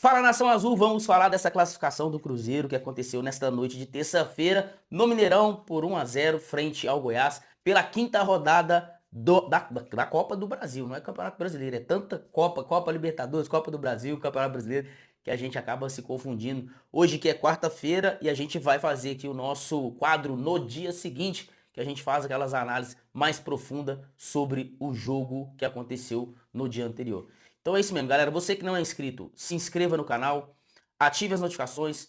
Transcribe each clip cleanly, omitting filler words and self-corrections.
Fala, Nação Azul, vamos falar dessa classificação do Cruzeiro que aconteceu nesta noite de terça-feira no Mineirão por 1-0 frente ao Goiás pela quinta rodada da Copa do Brasil. Não é Campeonato Brasileiro, é tanta Copa, Copa Libertadores, Copa do Brasil, Campeonato Brasileiro, que a gente acaba se confundindo. Hoje que é quarta-feira e a gente vai fazer aqui o nosso quadro no dia seguinte, que a gente faz aquelas análises mais profundas sobre o jogo que aconteceu no dia anterior. Então é isso mesmo, galera. Você que não é inscrito, se inscreva no canal, ative as notificações,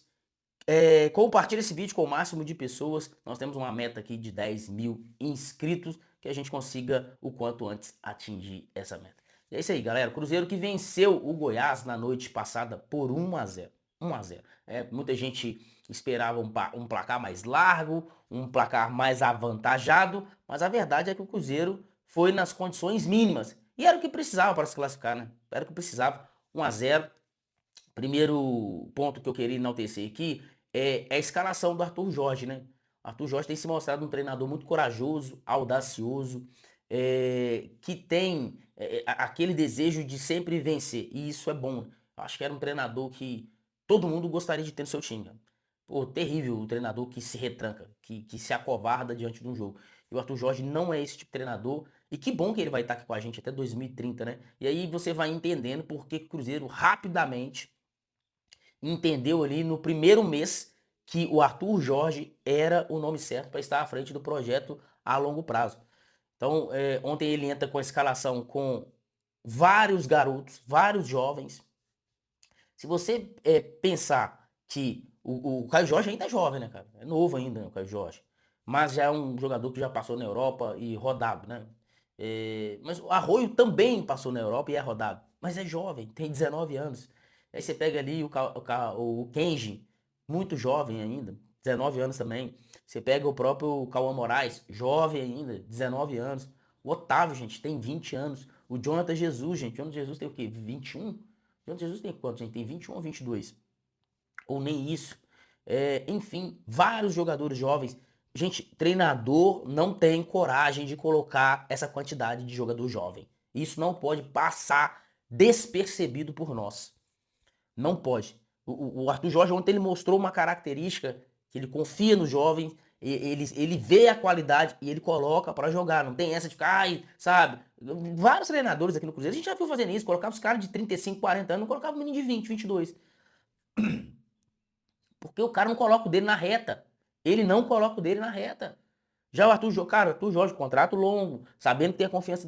compartilhe esse vídeo com o máximo de pessoas. Nós temos uma meta aqui de 10 mil inscritos, que a gente consiga o quanto antes atingir essa meta. E é isso aí, galera. Cruzeiro que venceu o Goiás na noite passada por 1-0. 1-0. Muita gente esperava um placar mais largo, um placar mais avantajado, mas a verdade é que o Cruzeiro foi nas condições mínimas. E era o que precisava para se classificar, né? Era o que precisava. 1-0. Primeiro ponto que eu queria enaltecer aqui é a escalação do Arthur Jorge, né? O Arthur Jorge tem se mostrado um treinador muito corajoso, audacioso, que tem aquele desejo de sempre vencer. E isso é bom. Eu acho que era um treinador que todo mundo gostaria de ter no seu time, cara. Pô, terrível o treinador que se retranca, que se acovarda diante de um jogo. E o Arthur Jorge não é esse tipo de treinador. E que bom que ele vai estar aqui com a gente até 2030, né? E aí você vai entendendo por que o Cruzeiro rapidamente entendeu ali no primeiro mês que o Arthur Jorge era o nome certo para estar à frente do projeto a longo prazo. Então, ontem ele entra com a escalação com vários garotos, vários jovens. Se você pensar que o Caio Jorge ainda é jovem, né, cara? É novo ainda, né, o Caio Jorge. Mas já é um jogador que já passou na Europa e rodado, né? Mas o Arroio também passou na Europa e é rodado. Mas é jovem, tem 19 anos. Aí você pega ali o Kenji, muito jovem ainda, 19 anos também. Você pega o próprio Cauã Moraes, jovem ainda, 19 anos. O Otávio, gente, tem 20 anos. O Jonathan Jesus, gente. O Jonathan Jesus tem o quê? 21? O Jonathan Jesus tem quanto, gente? Tem 21 ou 22? Ou nem isso. Enfim, vários jogadores jovens. Gente, treinador não tem coragem de colocar essa quantidade de jogador jovem. Isso não pode passar despercebido por nós. Não pode. O Arthur Jorge ontem ele mostrou uma característica que ele confia nos jovens, ele vê a qualidade e ele coloca pra jogar. Não tem essa de ficar, ai, sabe? Vários treinadores aqui no Cruzeiro, a gente já viu fazendo isso, colocava os caras de 35, 40 anos, não colocava o menino de 20, 22. Porque o cara não coloca o dele na reta. Ele não coloca o dele na reta. Já o Arthur Jorge, cara, Arthur Jorge, contrato longo, sabendo que tem a confiança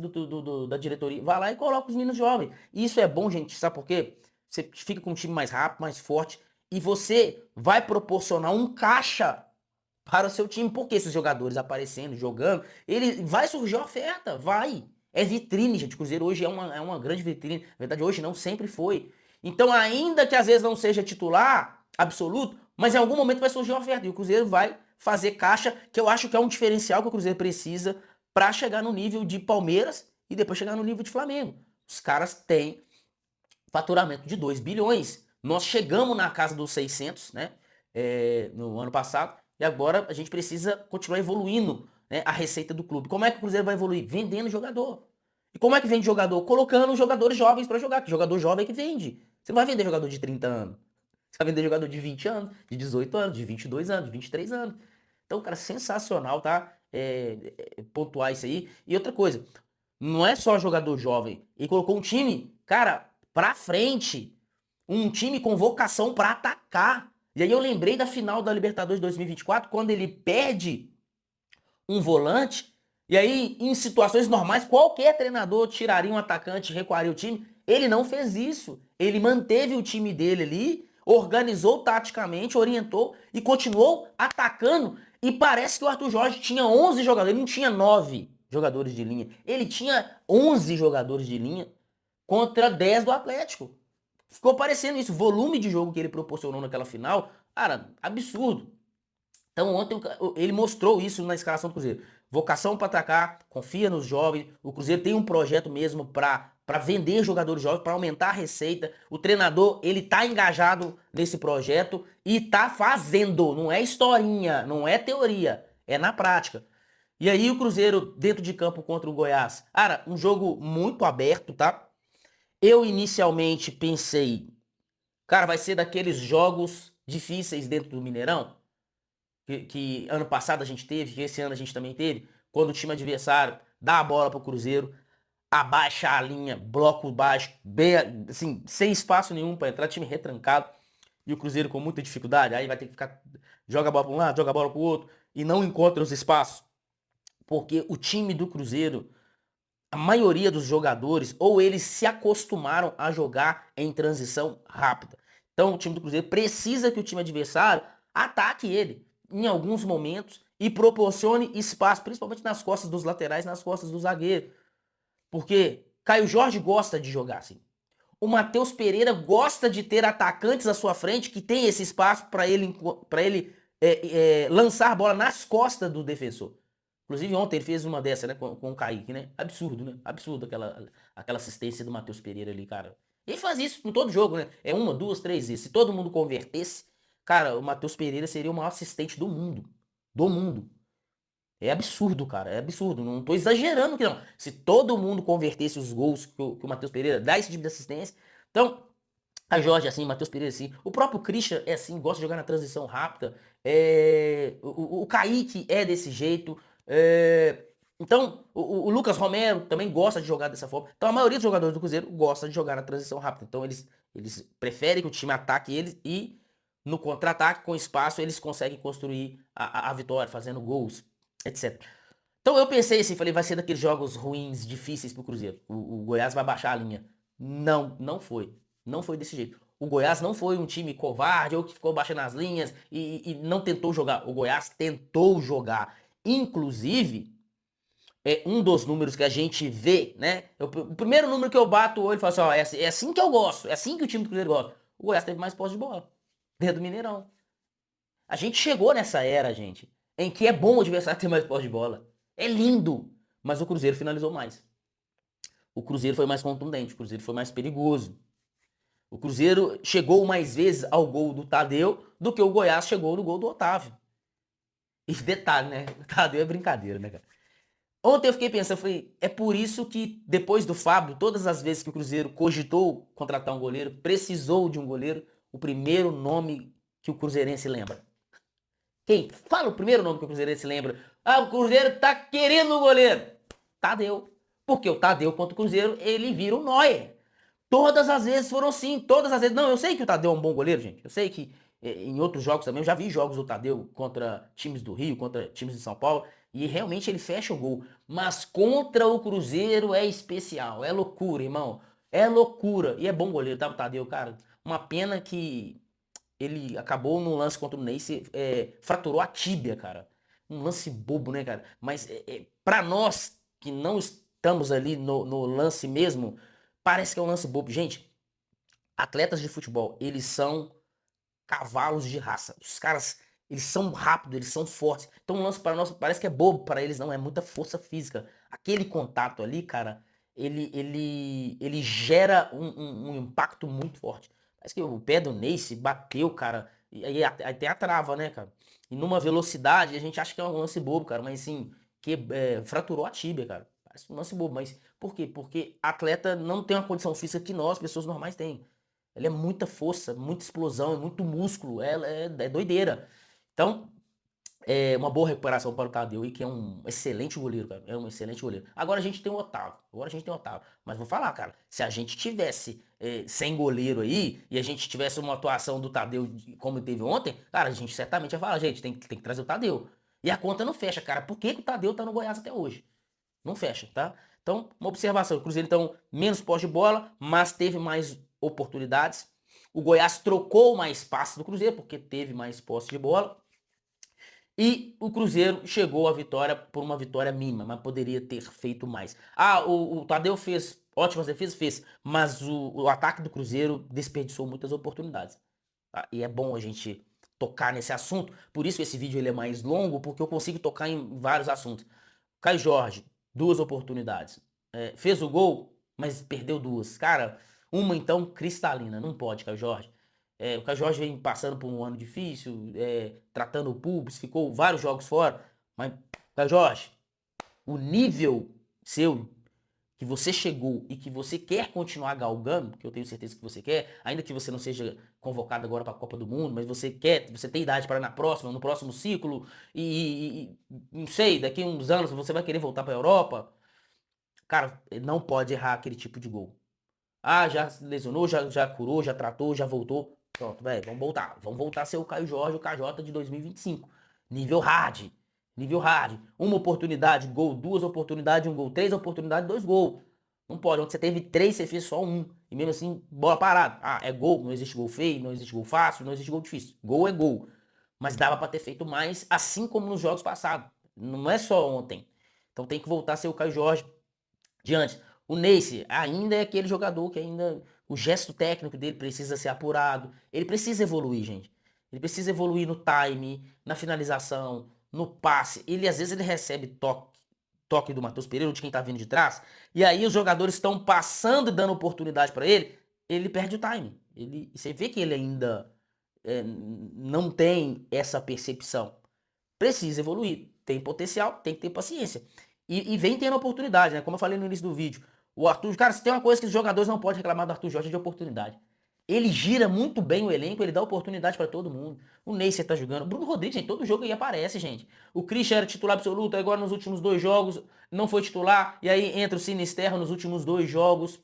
da diretoria, vai lá e coloca os meninos jovens. E isso é bom, gente, sabe por quê? Você fica com um time mais rápido, mais forte, e você vai proporcionar um caixa para o seu time, porque esses jogadores aparecendo, jogando, ele vai surgir oferta, vai. É vitrine, gente. O Cruzeiro hoje é uma grande vitrine. Na verdade, hoje não, sempre foi. Então, ainda que às vezes não seja titular absoluto, mas em algum momento vai surgir oferta. E o Cruzeiro vai fazer caixa, que eu acho que é um diferencial que o Cruzeiro precisa para chegar no nível de Palmeiras e depois chegar no nível de Flamengo. Os caras têm faturamento de 2 bilhões. Nós chegamos na casa dos 600, né? No ano passado. E agora a gente precisa continuar evoluindo, né, a receita do clube. Como é que o Cruzeiro vai evoluir? Vendendo jogador. E como é que vende jogador? Colocando jogadores jovens para jogar. Que jogador jovem é que vende. Você não vai vender jogador de 30 anos. Você vai vender jogador de 20 anos, de 18 anos, de 22 anos, de 23 anos. Então, cara, sensacional, tá? Pontuar isso aí. E outra coisa, não é só jogador jovem. Ele colocou um time, cara, pra frente. Um time com vocação pra atacar. E aí eu lembrei da final da Libertadores 2024, quando ele perde um volante. E aí, em situações normais, qualquer treinador tiraria um atacante, recuaria o time. Ele não fez isso. Ele manteve o time dele ali, organizou taticamente, orientou e continuou atacando. E parece que o Arthur Jorge tinha 11 jogadores, ele não tinha 9 jogadores de linha. Ele tinha 11 jogadores de linha contra 10 do Atlético. Ficou parecendo isso. O volume de jogo que ele proporcionou naquela final, cara, absurdo. Então ontem ele mostrou isso na escalação do Cruzeiro. Vocação para atacar, confia nos jovens. O Cruzeiro tem um projeto mesmo para vender jogadores jovens, para aumentar a receita. O treinador, ele tá engajado nesse projeto e tá fazendo. Não é historinha, não é teoria, é na prática. E aí o Cruzeiro dentro de campo contra o Goiás. Cara, um jogo muito aberto, tá? Eu inicialmente pensei, Cara, vai ser daqueles jogos difíceis dentro do Mineirão, que ano passado a gente teve, que esse ano a gente também teve, quando o time adversário dá a bola pro Cruzeiro, abaixa a linha, bloco baixo, bem, assim, sem espaço nenhum para entrar, time retrancado, e o Cruzeiro com muita dificuldade, aí vai ter que ficar, joga a bola para um lado, joga a bola pro outro, e não encontra os espaços, porque o time do Cruzeiro, a maioria dos jogadores, ou eles se acostumaram a jogar em transição rápida. Então o time do Cruzeiro precisa que o time adversário ataque ele em alguns momentos e proporcione espaço, principalmente nas costas dos laterais, nas costas do zagueiro. Porque Caio Jorge gosta de jogar assim. O Matheus Pereira gosta de ter atacantes à sua frente que tem esse espaço para ele lançar a bola nas costas do defensor. Inclusive ontem ele fez uma dessa, né, com o Kaique, né? Absurdo, né? Absurdo aquela assistência do Matheus Pereira ali, cara. Ele faz isso em todo jogo, né? É uma, duas, três vezes. Se todo mundo convertesse, cara, o Matheus Pereira seria o maior assistente do mundo. Do mundo. É absurdo, cara. É absurdo. Não tô exagerando aqui, não. Se todo mundo convertesse os gols que o Matheus Pereira dá esse tipo de assistência. Então, a Jorge é assim, Matheus Pereira é assim. O próprio Christian é assim, gosta de jogar na transição rápida. O Kaique é desse jeito. Então, o Lucas Romero também gosta de jogar dessa forma. Então, a maioria dos jogadores do Cruzeiro gosta de jogar na transição rápida. Então, eles preferem que o time ataque eles e no contra-ataque, com espaço, eles conseguem construir a vitória, fazendo gols, etc. Então eu pensei assim, falei, vai ser daqueles jogos ruins, difíceis pro Cruzeiro. O Goiás vai baixar a linha. Não, não foi. Não foi desse jeito. O Goiás não foi um time covarde ou que ficou baixando as linhas e não tentou jogar. O Goiás tentou jogar. Inclusive, um dos números que a gente vê, né? O primeiro número que eu bato o olho e falo assim, ó, é assim que eu gosto, é assim que o time do Cruzeiro gosta. O Goiás teve mais posse de bola dentro do Mineirão. A gente chegou nessa era, gente, em que é bom o adversário ter mais posse de bola. É lindo. Mas o Cruzeiro finalizou mais. O Cruzeiro foi mais contundente, o Cruzeiro foi mais perigoso. O Cruzeiro chegou mais vezes ao gol do Tadeu do que o Goiás chegou no gol do Otávio. E detalhe, né? O Tadeu é brincadeira, né, cara? Ontem eu fiquei pensando, falei, é por isso que depois do Fábio, todas as vezes que o Cruzeiro cogitou contratar um goleiro, precisou de um goleiro, o primeiro nome que o cruzeirense lembra. Quem? Fala o primeiro nome que o Cruzeirense lembra. Ah, o Cruzeiro tá querendo o goleiro. Tadeu. Porque o Tadeu contra o Cruzeiro, ele vira o Neuer. Todas as vezes foram assim, todas as vezes. Não, eu sei que o Tadeu é um bom goleiro, gente. Eu sei que em outros jogos também, eu já vi jogos do Tadeu contra times do Rio, contra times de São Paulo, e realmente ele fecha o gol. Mas contra o Cruzeiro é especial, é loucura, irmão. É loucura. E é bom goleiro, tá, o Tadeu, cara? Uma pena que ele acabou num lance contra o Ney, fraturou a tíbia, cara. Um lance bobo, né, cara? Mas pra nós que não estamos ali no lance mesmo, parece que é um lance bobo. Gente, atletas de futebol, eles são cavalos de raça. Os caras, eles são rápidos, eles são fortes. Então um lance para nós parece que é bobo, para eles não, é muita força física. Aquele contato ali, cara, ele gera um impacto muito forte. Parece que o pé do Ney se bateu, cara, e aí até a trava, né, cara? E numa velocidade, a gente acha que é um lance bobo, cara, mas assim, fraturou a tíbia, cara. Parece um lance bobo, mas por quê? Porque atleta não tem uma condição física que nós, pessoas normais, tem. Ele é muita força, muita explosão, é muito músculo, é doideira. Então, é uma boa recuperação para o Tadeu, e que é um excelente goleiro, cara. É um excelente goleiro. Agora a gente tem o Otávio. Agora a gente tem o Otávio. Mas vou falar, cara, se a gente tivesse sem goleiro aí, e a gente tivesse uma atuação do Tadeu como teve ontem, cara, a gente certamente ia falar, gente, tem que trazer o Tadeu. E a conta não fecha, cara. Por que, que o Tadeu tá no Goiás até hoje? Não fecha, tá? Então, uma observação. O Cruzeiro, então, menos posse de bola, mas teve mais oportunidades. O Goiás trocou mais passes do Cruzeiro, porque teve mais posse de bola. E o Cruzeiro chegou à vitória por uma vitória mínima, mas poderia ter feito mais. Ah, o Tadeu fez ótimas defesas? Fez. Mas o ataque do Cruzeiro desperdiçou muitas oportunidades. Tá? E é bom a gente tocar nesse assunto. Por isso que esse vídeo ele é mais longo, porque eu consigo tocar em vários assuntos. Caio Jorge, duas oportunidades. Fez o gol, mas perdeu duas. Cara, uma então cristalina. Não pode, Caio Jorge. O Caio Jorge vem passando por um ano difícil, tratando o pubis, ficou vários jogos fora. Mas, Caio Jorge, o nível seu, que você chegou e que você quer continuar galgando, que eu tenho certeza que você quer, ainda que você não seja convocado agora para a Copa do Mundo, mas você quer, você tem idade para no próximo ciclo, não sei, daqui a uns anos você vai querer voltar para a Europa, cara, não pode errar aquele tipo de gol. Ah, já se lesionou, já curou, já tratou, já voltou. Pronto, velho, vamos voltar. Vamos voltar a ser o Caio Jorge, o KJ de 2025. Nível hard. Nível hard. Uma oportunidade, gol, duas oportunidades, um gol, três oportunidades, dois gols. Não pode. Onde você teve três, você fez só um. E mesmo assim, bola parada. Ah, é gol. Não existe gol feio, não existe gol fácil, não existe gol difícil. Gol é gol. Mas dava pra ter feito mais, assim como nos jogos passados. Não é só ontem. Então tem que voltar a ser o Caio Jorge de antes. O Neyce ainda é aquele jogador que ainda o gesto técnico dele precisa ser apurado. Ele precisa evoluir, gente. Ele precisa evoluir no time, na finalização, no passe. Ele às vezes ele recebe toque do Matheus Pereira ou de quem tá vindo de trás, e aí os jogadores estão passando e dando oportunidade para ele perde o time. Você vê que ele ainda não tem essa percepção. Precisa evoluir. Tem potencial, tem que ter paciência. E vem tendo oportunidade, né? Como eu falei no início do vídeo. O Arthur, cara, se tem uma coisa que os jogadores não podem reclamar do Arthur Jorge é de oportunidade. Ele gira muito bem o elenco, ele dá oportunidade pra todo mundo. O Neymar tá jogando. O Bruno Rodrigues, gente, todo jogo aí aparece, gente. O Christian era titular absoluto, agora nos últimos dois jogos não foi titular. E aí entra o Sinisterra nos últimos dois jogos.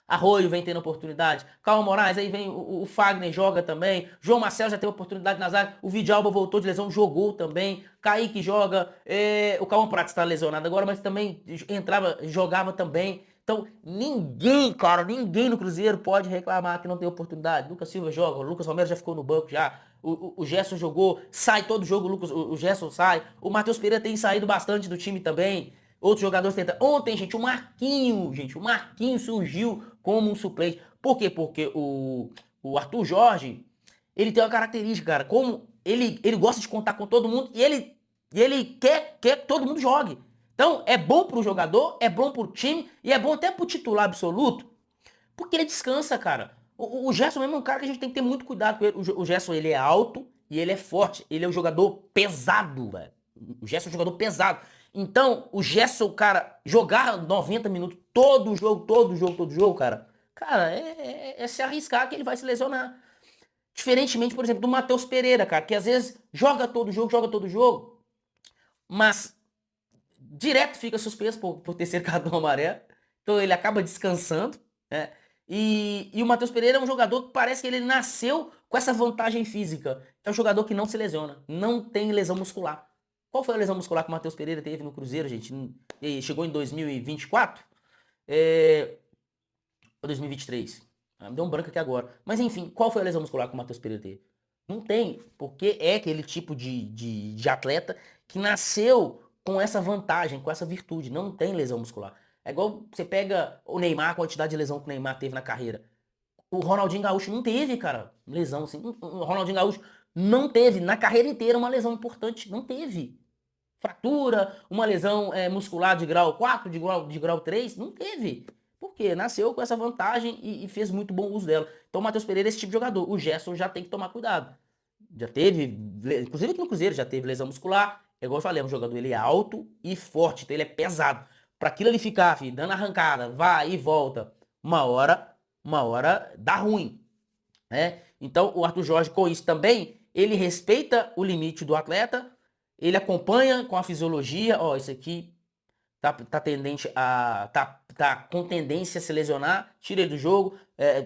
Arroio vem tendo oportunidade. Calma Moraes, aí vem o Fagner, joga também. João Marcelo já teve oportunidade na zaga. O Vidalba voltou de lesão, jogou também. Kaique joga. O Calma Prats está lesionado agora, mas também entrava, jogava também. Então, ninguém, cara, ninguém no Cruzeiro pode reclamar que não tem oportunidade. Lucas Silva joga, o Lucas Romero já ficou no banco já. O Gerson jogou, sai todo jogo, o Gerson sai. O Matheus Pereira tem saído bastante do time também. Outros jogadores tentam. Ontem, gente, o Marquinhos surgiu como um suplente. Por quê? Porque o Arthur Jorge, ele tem uma característica, cara, como ele gosta de contar com todo mundo e ele quer que todo mundo jogue. Então, é bom pro jogador, é bom pro time e é bom até pro titular absoluto, porque ele descansa, cara. O Gerson mesmo é um cara que a gente tem que ter muito cuidado com ele. O Gerson, ele é alto e ele é forte. Ele é um jogador pesado, velho. O Gerson é um jogador pesado. Então, o Gerson, cara, jogar 90 minutos todo jogo, cara, é se arriscar que ele vai se lesionar. Diferentemente, por exemplo, do Matheus Pereira, cara, que às vezes joga todo jogo, mas direto fica suspenso por terceiro cartão amarelo. Então ele acaba descansando, né? E o Matheus Pereira é um jogador que parece que ele nasceu com essa vantagem física. É um jogador que não se lesiona, não tem lesão muscular. Qual foi a lesão muscular que o Matheus Pereira teve no Cruzeiro, gente? Ele chegou em 2024? Ou 2023? Me deu um branco aqui agora. Mas enfim, qual foi a lesão muscular que o Matheus Pereira teve? Não tem, porque é aquele tipo de atleta que nasceu com essa vantagem, com essa virtude. Não tem lesão muscular. É igual você pega o Neymar, a quantidade de lesão que o Neymar teve na carreira. O Ronaldinho Gaúcho não teve, cara, lesão assim. O Ronaldinho Gaúcho não teve, na carreira inteira, uma lesão importante. Não teve. Fratura, uma lesão muscular de grau 4, de grau 3, não teve. Por quê? Nasceu com essa vantagem e fez muito bom uso dela. Então o Matheus Pereira é esse tipo de jogador. O Gerson já tem que tomar cuidado. Já teve, inclusive aqui no Cruzeiro, já teve lesão muscular. É igual eu falei, é um jogador, ele é alto e forte, então ele é pesado. Pra aquilo ele ficar, filho, dando arrancada, vai e volta, uma hora dá ruim, né? Então o Arthur Jorge com isso também, ele respeita o limite do atleta, ele acompanha com a fisiologia, ó, isso aqui tá tendente a tá com tendência a se lesionar, tira ele do jogo.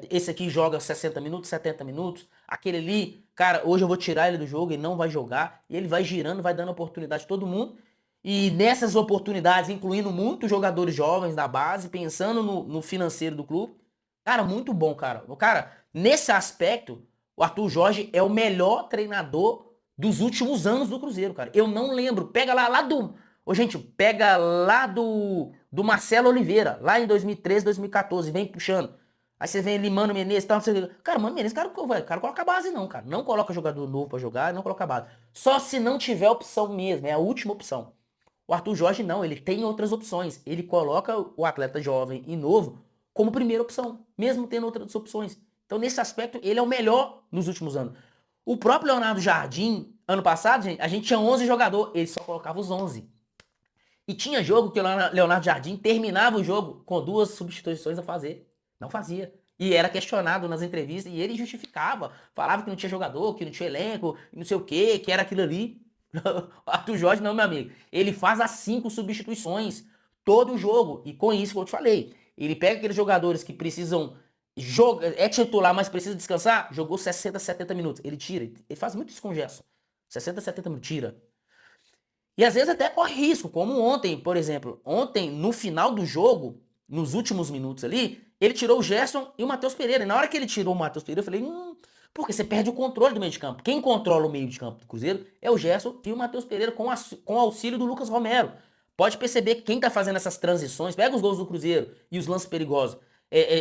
Esse aqui joga 60 minutos, 70 minutos. Aquele ali, cara, hoje eu vou tirar ele do jogo, ele não vai jogar. E ele vai girando, vai dando oportunidade a todo mundo. E nessas oportunidades, incluindo muitos jogadores jovens da base, pensando no financeiro do clube. Cara, muito bom, cara. Cara, nesse aspecto, o Arthur Jorge é o melhor treinador dos últimos anos do Cruzeiro, cara. Eu não lembro. Pega lá do... Ô, gente, pega lá do Marcelo Oliveira, lá em 2013, 2014, vem puxando. Aí você vem ali, Mano Menezes e tal. Cara, Mano Menezes, cara, coloca a base não, cara. Não coloca jogador novo pra jogar, não coloca a base. Só se não tiver opção mesmo, é a última opção. O Arthur Jorge não, ele tem outras opções. Ele coloca o atleta jovem e novo como primeira opção, mesmo tendo outras opções. Então, nesse aspecto, ele é o melhor nos últimos anos. O próprio Leonardo Jardim, ano passado, gente, a gente tinha 11 jogadores, ele só colocava os 11. E tinha jogo que o Leonardo Jardim terminava o jogo com 2 substituições a fazer. Não fazia. E era questionado nas entrevistas e ele justificava. Falava que não tinha jogador, que não tinha elenco, não sei o quê, que era aquilo ali. Arthur Jorge não, meu amigo. Ele faz as 5 substituições todo o jogo. E com isso que eu te falei, ele pega aqueles jogadores que precisam é titular, mas precisa descansar, jogou 60, 70 minutos. Ele tira. Ele faz muito isso com o Gerson. 60, 70 minutos, tira. E às vezes até corre risco, como ontem, por exemplo. Ontem, no final do jogo, nos últimos minutos ali, ele tirou o Gerson e o Matheus Pereira. E na hora que ele tirou o Matheus Pereira, eu falei, porque você perde o controle do meio de campo. Quem controla o meio de campo do Cruzeiro é o Gerson e o Matheus Pereira com o auxílio do Lucas Romero. Pode perceber que quem tá fazendo essas transições, pega os gols do Cruzeiro e os lances perigosos.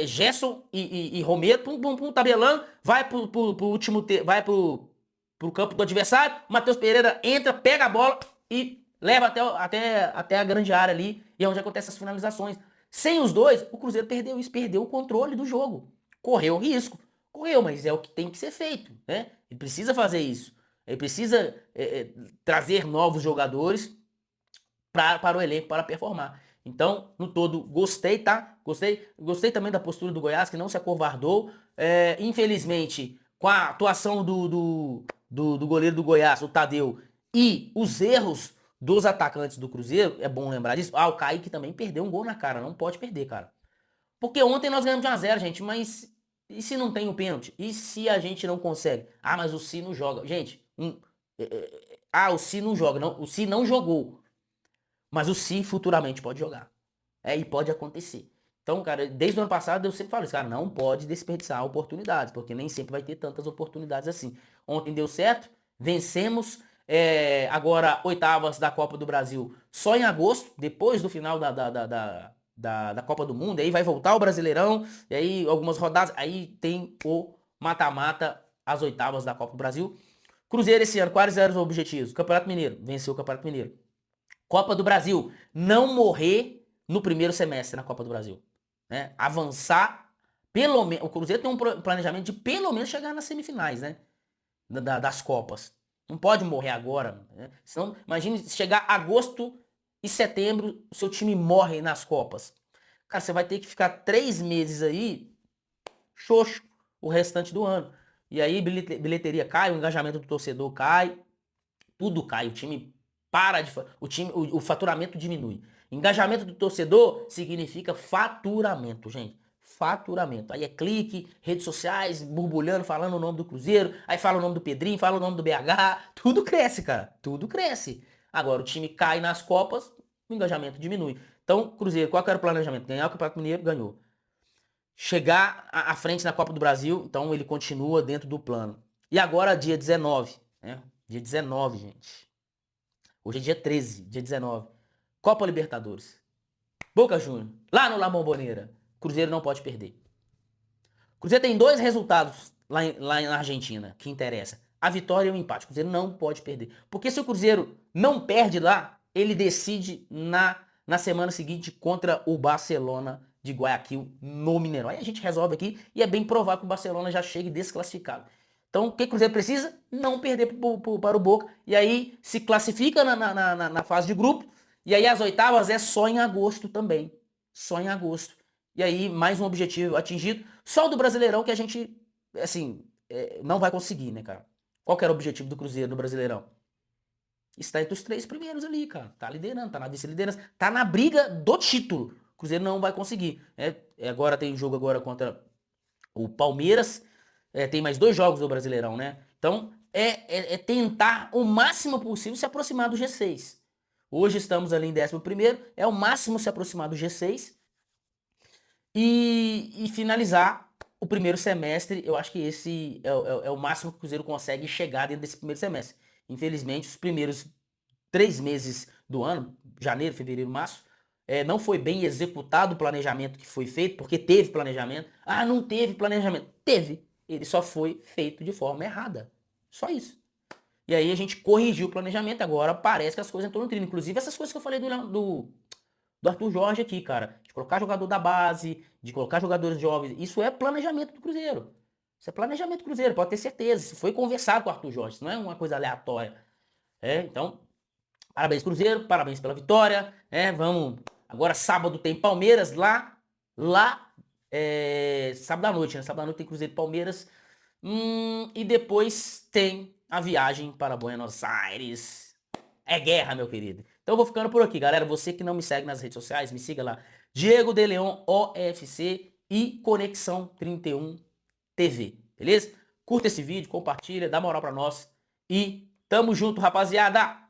Gerson e Romero, tabelando, vai pro último, vai pro campo do adversário, o Matheus Pereira entra, pega a bola e leva até a grande área ali, e é onde acontecem as finalizações. Sem os dois, o Cruzeiro perdeu isso, perdeu o controle do jogo. Correu risco. Correu, mas é o que tem que ser feito, né? Ele precisa fazer isso. Ele precisa trazer novos jogadores para o elenco, para performar. Então, no todo, gostei, tá? Gostei também da postura do Goiás, que não se acovardou. Infelizmente, com a atuação do goleiro do Goiás, o Tadeu, e os erros dos atacantes do Cruzeiro, é bom lembrar disso. O Kaique também perdeu um gol na cara, não pode perder, cara. Porque ontem nós ganhamos de 1-0, gente, mas e se não tem o pênalti? E se a gente não consegue? Ah, mas o Si não joga. Gente, o Si não joga, não, o Si não jogou. Mas o Si futuramente pode jogar. E pode acontecer. Então, cara, desde o ano passado eu sempre falo isso, cara, não pode desperdiçar oportunidades, porque nem sempre vai ter tantas oportunidades assim. Ontem deu certo, vencemos, agora oitavas da Copa do Brasil só em agosto, depois do final da Copa do Mundo, aí vai voltar o Brasileirão, e aí algumas rodadas, aí tem o mata-mata, as oitavas da Copa do Brasil. Cruzeiro esse ano, quais eram os objetivos? Campeonato Mineiro, venceu o Campeonato Mineiro. Copa do Brasil, não morrer no primeiro semestre na Copa do Brasil. Né? Avançar, pelo menos. O Cruzeiro tem um planejamento de pelo menos chegar nas semifinais, né? Das Copas. Não pode morrer agora. Né? Senão, imagine chegar agosto e setembro, o seu time morre nas Copas. Cara, você vai ter que ficar 3 meses aí, xoxo, o restante do ano. E aí bilheteria cai, o engajamento do torcedor cai, tudo cai, o time para de. O faturamento diminui. Engajamento do torcedor significa faturamento, gente. Faturamento. Aí é clique, redes sociais, borbulhando, falando o nome do Cruzeiro, aí fala o nome do Pedrinho, fala o nome do BH. Tudo cresce, cara. Tudo cresce. Agora, o time cai nas Copas, o engajamento diminui. Então, Cruzeiro, qual que era o planejamento? Ganhar o Campeonato Mineiro, ganhou. Chegar à frente na Copa do Brasil, então ele continua dentro do plano. E agora, dia 19, né? Dia 19, gente. Hoje é dia 13, dia 19. Copa Libertadores. Boca Juniors, lá no La Bombonera. Cruzeiro não pode perder. Cruzeiro tem 2 resultados lá na Argentina que interessa. A vitória e o empate. O Cruzeiro não pode perder. Porque se o Cruzeiro não perde lá, ele decide na semana seguinte contra o Barcelona de Guayaquil no Mineirão. Aí a gente resolve aqui e é bem provável que o Barcelona já chegue desclassificado. Então, o que o Cruzeiro precisa? Não perder para o Boca. E aí se classifica na fase de grupo. E aí as oitavas é só em agosto também. Só em agosto. E aí mais um objetivo atingido. Só o do Brasileirão que a gente, assim, não vai conseguir, né, cara? Qual que era o objetivo do Cruzeiro no Brasileirão? Está entre os 3 primeiros ali, cara. Tá liderando, tá na vice-liderança. Tá na briga do título. O Cruzeiro não vai conseguir. Agora tem jogo agora contra o Palmeiras. Tem mais 2 jogos do Brasileirão, né? Então, tentar o máximo possível se aproximar do G6. Hoje estamos ali em 11º, é o máximo se aproximar do G6 e finalizar o primeiro semestre. Eu acho que esse é o máximo que o Cruzeiro consegue chegar dentro desse primeiro semestre. Infelizmente, os primeiros 3 meses do ano, janeiro, fevereiro, março, não foi bem executado o planejamento que foi feito, porque teve planejamento. Ah, não teve planejamento. Teve. Ele só foi feito de forma errada. Só isso. E aí a gente corrigiu o planejamento, agora parece que as coisas estão no trilho. Inclusive essas coisas que eu falei do Arthur Jorge aqui, cara. De colocar jogador da base, de colocar jogadores jovens. Isso é planejamento do Cruzeiro. Isso é planejamento do Cruzeiro, pode ter certeza. Isso foi conversado com o Arthur Jorge, isso não é uma coisa aleatória. Então, Parabéns, Cruzeiro, parabéns pela vitória. Vamos. Agora, sábado tem Palmeiras sábado à noite, né? Sábado à noite tem Cruzeiro e Palmeiras. E depois tem a viagem para Buenos Aires. É guerra, meu querido. Então eu vou ficando por aqui, galera. Você que não me segue nas redes sociais, me siga lá. Diego de Leon OFC e Conexão 31 TV, beleza? Curta esse vídeo, compartilha, dá moral pra nós e tamo junto, rapaziada!